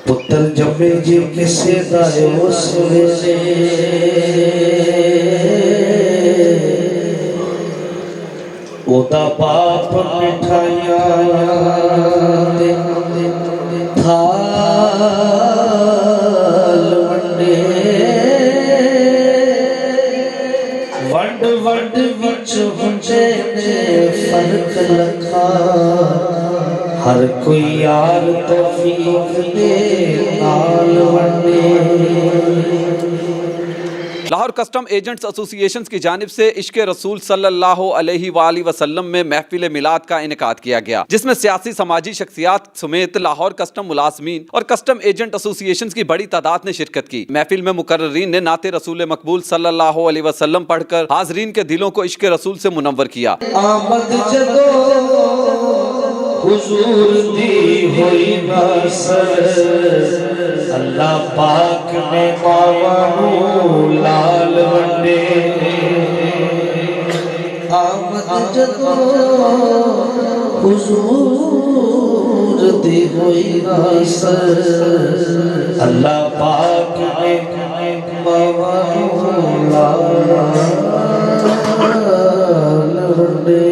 ਪੁੱਤਰ ਜੰਮੇ ਜੇ ਕਿਸੇ ਦਾ ਉਸ ਵੇਲੇ ਉਹਦਾ ਬਾਪ ਮਿਠਾਈਆਂ ਦੇ ਥਾਲ ਵੰਡੇ ਵੰਡ ਵੰਡ ਵਿੱਚ ਹੁੰਦੇ ਨੇ ਫਰਕ ਲੱਖਾਂ ہر کوئی یار توفیق دے نال وندے۔ لاہور کسٹم ایجنٹس ایسوسی ایشن کی جانب سے عشق رسول صلی اللہ علیہ وآلہ وسلم میں محفل میلاد کا انعقاد کیا گیا، جس میں سیاسی سماجی شخصیات سمیت لاہور کسٹم ملازمین اور کسٹم ایجنٹ ایسوسی ایشن کی بڑی تعداد نے شرکت کی۔ محفل میں مقررین نے نعت رسول مقبول صلی اللہ علیہ وسلم پڑھ کر حاضرین کے دلوں کو عشق رسول سے منور کیا۔ آمد جدو حضور دی ہوئی ناصر، اللہ پاک نے ماوانو لال ونڈے۔ آمد جدو حضور دی ہوئی ناصر، اللہ پاک نے ماوانو لال ونڈے۔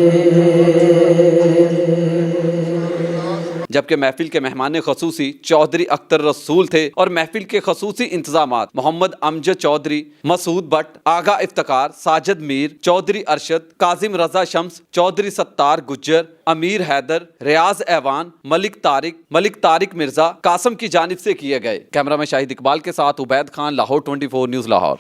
جبکہ محفل کے مہمان خصوصی چودھری اختر رسول تھے اور محفل کے خصوصی انتظامات محمد امجد چودھری، مسعود بٹ، آغا افتخار، ساجد میر، چودھری ارشد، کاظم رضا شمس، چودھری ستار گجر، امیر حیدر، ریاض ایوان، ملک طارق مرزا، قاسم کی جانب سے کیے گئے۔ کیمرہ میں شاہد اقبال کے ساتھ عبید خان، لاہور 24 نیوز لاہور۔